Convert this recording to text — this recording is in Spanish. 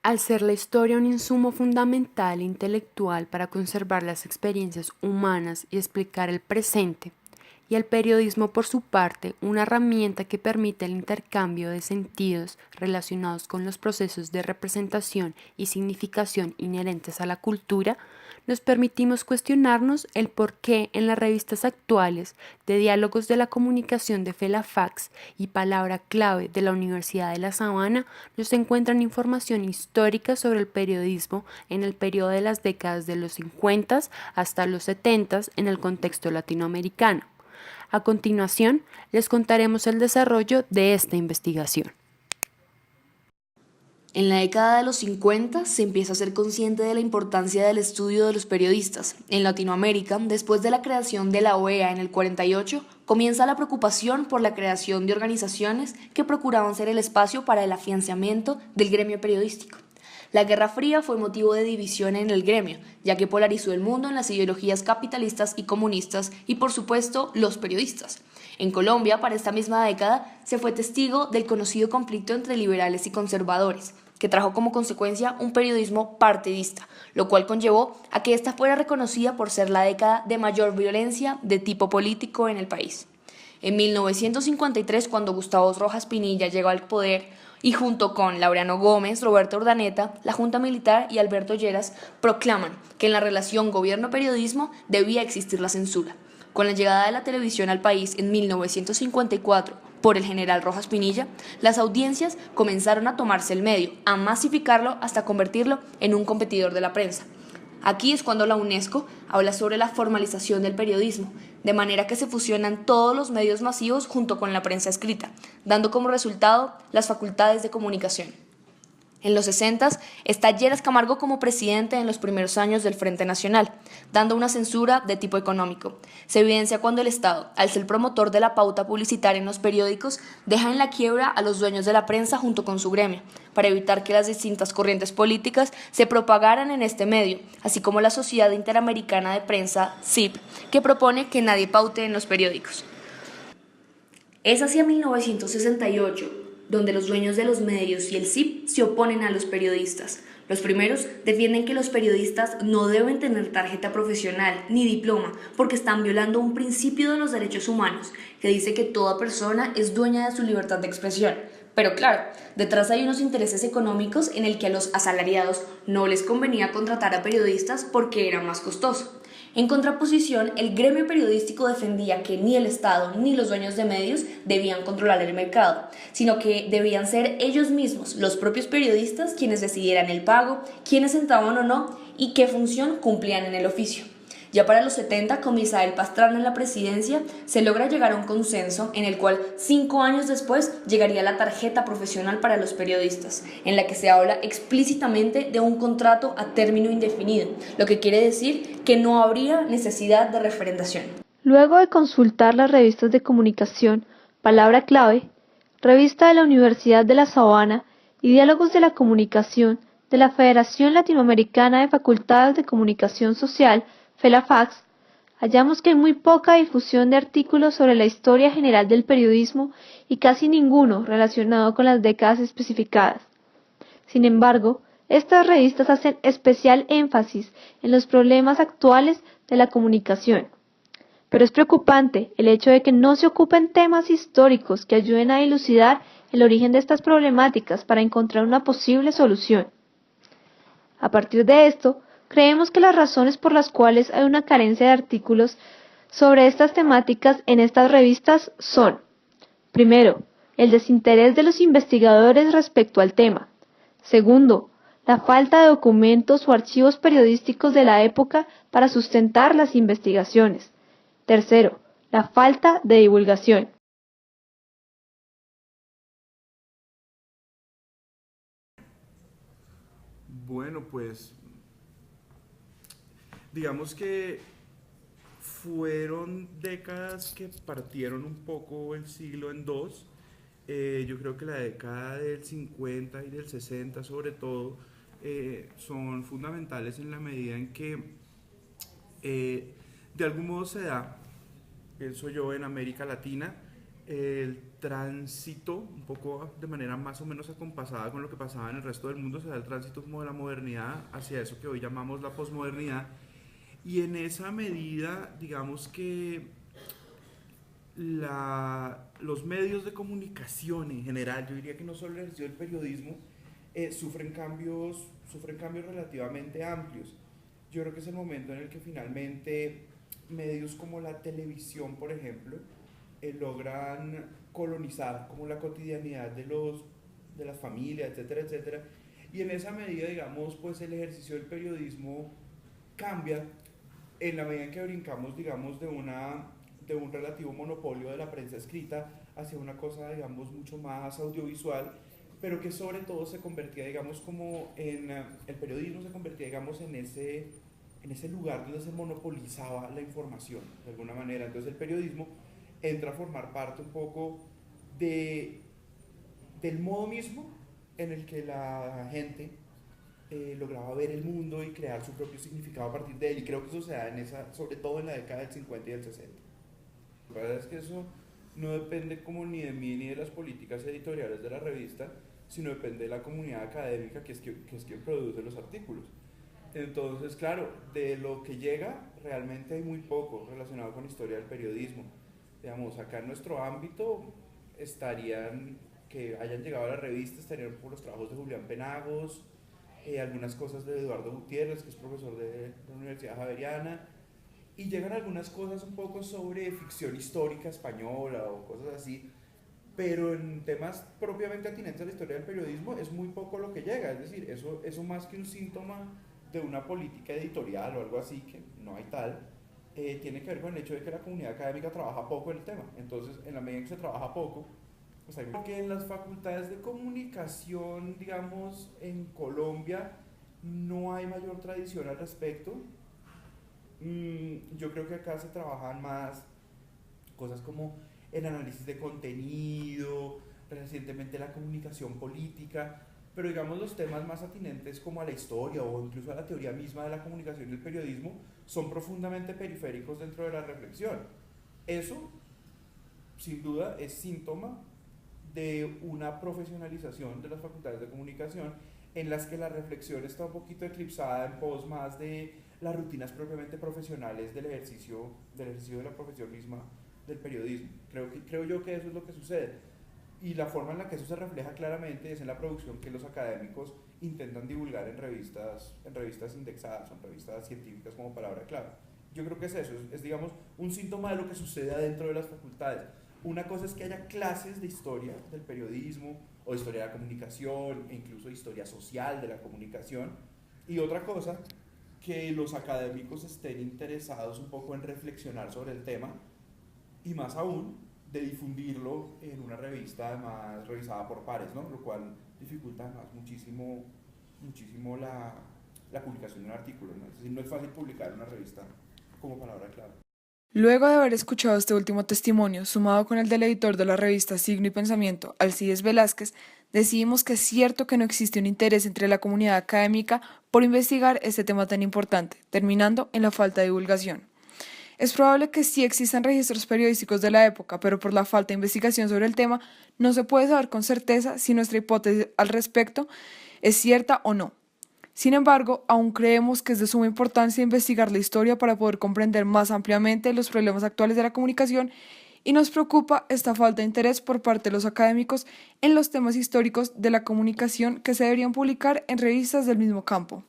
Al ser la historia un insumo fundamental e intelectual para conservar las experiencias humanas y explicar el presente, y el periodismo por su parte una herramienta que permite el intercambio de sentidos relacionados con los procesos de representación y significación inherentes a la cultura, nos permitimos cuestionarnos el por qué en las revistas actuales de Diálogos de la Comunicación de Felafax y Palabra Clave de la Universidad de La Sabana no se encuentran información histórica sobre el periodismo en el periodo de las décadas de los 50 hasta los 70 en el contexto latinoamericano. A continuación, les contaremos el desarrollo de esta investigación. En la década de los 50 se empieza a ser consciente de la importancia del estudio de los periodistas. En Latinoamérica, después de la creación de la OEA en el 48, comienza la preocupación por la creación de organizaciones que procuraban ser el espacio para el afianzamiento del gremio periodístico. La Guerra Fría fue motivo de división en el gremio, ya que polarizó el mundo en las ideologías capitalistas y comunistas y, por supuesto, los periodistas. En Colombia, para esta misma década, se fue testigo del conocido conflicto entre liberales y conservadores, que trajo como consecuencia un periodismo partidista, lo cual conllevó a que esta fuera reconocida por ser la década de mayor violencia de tipo político en el país. En 1953, cuando Gustavo Rojas Pinilla llegó al poder, y junto con Laureano Gómez, Roberto Urdaneta, la Junta Militar y Alberto Lleras proclaman que en la relación gobierno-periodismo debía existir la censura. Con la llegada de la televisión al país en 1954 por el general Rojas Pinilla, las audiencias comenzaron a tomarse el medio, a masificarlo hasta convertirlo en un competidor de la prensa. Aquí es cuando la UNESCO habla sobre la formalización del periodismo, de manera que se fusionan todos los medios masivos junto con la prensa escrita, dando como resultado las facultades de comunicación. En los 60 está Lleras Camargo como presidente en los primeros años del Frente Nacional, dando una censura de tipo económico. Se evidencia cuando el Estado, al ser promotor de la pauta publicitaria en los periódicos, deja en la quiebra a los dueños de la prensa junto con su gremio, para evitar que las distintas corrientes políticas se propagaran en este medio, así como la Sociedad Interamericana de Prensa, SIP, que propone que nadie paute en los periódicos. Es hacia 1968 donde los dueños de los medios y el CIP se oponen a los periodistas. Los primeros defienden que los periodistas no deben tener tarjeta profesional ni diploma porque están violando un principio de los derechos humanos que dice que toda persona es dueña de su libertad de expresión. Pero claro, detrás hay unos intereses económicos en el que a los asalariados no les convenía contratar a periodistas porque era más costoso. En contraposición, el gremio periodístico defendía que ni el Estado ni los dueños de medios debían controlar el mercado, sino que debían ser ellos mismos, los propios periodistas, quienes decidieran el pago, quiénes entraban o no y qué función cumplían en el oficio. Ya para los 70, con Misael Pastrana en la presidencia, se logra llegar a un consenso en el cual 5 años después llegaría la tarjeta profesional para los periodistas, en la que se habla explícitamente de un contrato a término indefinido, lo que quiere decir que no habría necesidad de referendación. Luego de consultar las revistas de comunicación, Palabra Clave, Revista de la Universidad de La Sabana y Diálogos de la Comunicación de la Federación Latinoamericana de Facultades de Comunicación Social, Felafax, hallamos que hay muy poca difusión de artículos sobre la historia general del periodismo y casi ninguno relacionado con las décadas especificadas. Sin embargo, estas revistas hacen especial énfasis en los problemas actuales de la comunicación. Pero es preocupante el hecho de que no se ocupen temas históricos que ayuden a dilucidar el origen de estas problemáticas para encontrar una posible solución. A partir de esto, creemos que las razones por las cuales hay una carencia de artículos sobre estas temáticas en estas revistas son: primero, el desinterés de los investigadores respecto al tema. Segundo, la falta de documentos o archivos periodísticos de la época para sustentar las investigaciones. Tercero, la falta de divulgación. Bueno, pues digamos que fueron décadas que partieron un poco el siglo en dos. Yo creo que la década del 50 y del 60 sobre todo son fundamentales en la medida en que de algún modo se da, pienso yo, en América Latina el tránsito, un poco de manera más o menos acompasada con lo que pasaba en el resto del mundo, se da el tránsito como de la modernidad hacia eso que hoy llamamos la posmodernidad. Y en esa medida, digamos que los medios de comunicación en general, yo diría que no solo el ejercicio del periodismo, sufren cambios relativamente amplios. Yo creo que es el momento en el que finalmente medios como la televisión, por ejemplo, logran colonizar como la cotidianidad de las familias, etcétera, etcétera. Y en esa medida, digamos, pues el ejercicio del periodismo cambia en la medida en que brincamos, digamos, de un relativo monopolio de la prensa escrita hacia una cosa, digamos, mucho más audiovisual, pero que sobre todo se convertía, digamos, como el periodismo se convertía, digamos, en ese lugar donde se monopolizaba la información, de alguna manera. Entonces el periodismo entra a formar parte un poco del modo mismo en el que la gente lograba ver el mundo y crear su propio significado a partir de él. Y creo que eso se da sobre todo en la década del 50 y del 60. La verdad es que eso no depende como ni de mí ni de las políticas editoriales de la revista, sino depende de la comunidad académica que es quien produce los artículos. Entonces, claro, de lo que llega realmente hay muy poco relacionado con historia del periodismo. Digamos, acá en nuestro ámbito que hayan llegado a la revista, estarían por los trabajos de Julián Penagos, algunas cosas de Eduardo Gutiérrez, que es profesor de la Universidad Javeriana, y llegan algunas cosas un poco sobre ficción histórica española o cosas así, pero en temas propiamente atinentes a la historia del periodismo es muy poco lo que llega. Es decir, eso más que un síntoma de una política editorial o algo así, que no hay tal, tiene que ver con el hecho de que la comunidad académica trabaja poco en el tema. Entonces, en la medida en que se trabaja poco, pues hay que en las facultades de comunicación, digamos, en Colombia, no hay mayor tradición al respecto. Yo creo que acá se trabajan más cosas como el análisis de contenido, recientemente la comunicación política, pero digamos los temas más atinentes como a la historia o incluso a la teoría misma de la comunicación y el periodismo son profundamente periféricos dentro de la reflexión. Eso, sin duda, es síntoma de una profesionalización de las facultades de comunicación en las que la reflexión está un poquito eclipsada en pos más de las rutinas propiamente profesionales del ejercicio de la profesión misma del periodismo. Creo yo que eso es lo que sucede. Y la forma en la que eso se refleja claramente es en la producción que los académicos intentan divulgar en revistas indexadas o en revistas científicas como palabra clave. Yo creo que es eso, es digamos un síntoma de lo que sucede adentro de las facultades. Una cosa es que haya clases de historia del periodismo o de historia de la comunicación e incluso de historia social de la comunicación, y otra cosa que los académicos estén interesados un poco en reflexionar sobre el tema y más aún de difundirlo en una revista además revisada por pares, ¿no? Lo cual dificulta además muchísimo la publicación de un artículo, ¿no? Es decir, no es fácil publicar una revista como palabra clave. Luego de haber escuchado este último testimonio, sumado con el del editor de la revista Signo y Pensamiento, Alcides Velázquez, decidimos que es cierto que no existe un interés entre la comunidad académica por investigar este tema tan importante, terminando en la falta de divulgación. Es probable que sí existan registros periodísticos de la época, pero por la falta de investigación sobre el tema, no se puede saber con certeza si nuestra hipótesis al respecto es cierta o no. Sin embargo, aún creemos que es de suma importancia investigar la historia para poder comprender más ampliamente los problemas actuales de la comunicación, y nos preocupa esta falta de interés por parte de los académicos en los temas históricos de la comunicación que se deberían publicar en revistas del mismo campo.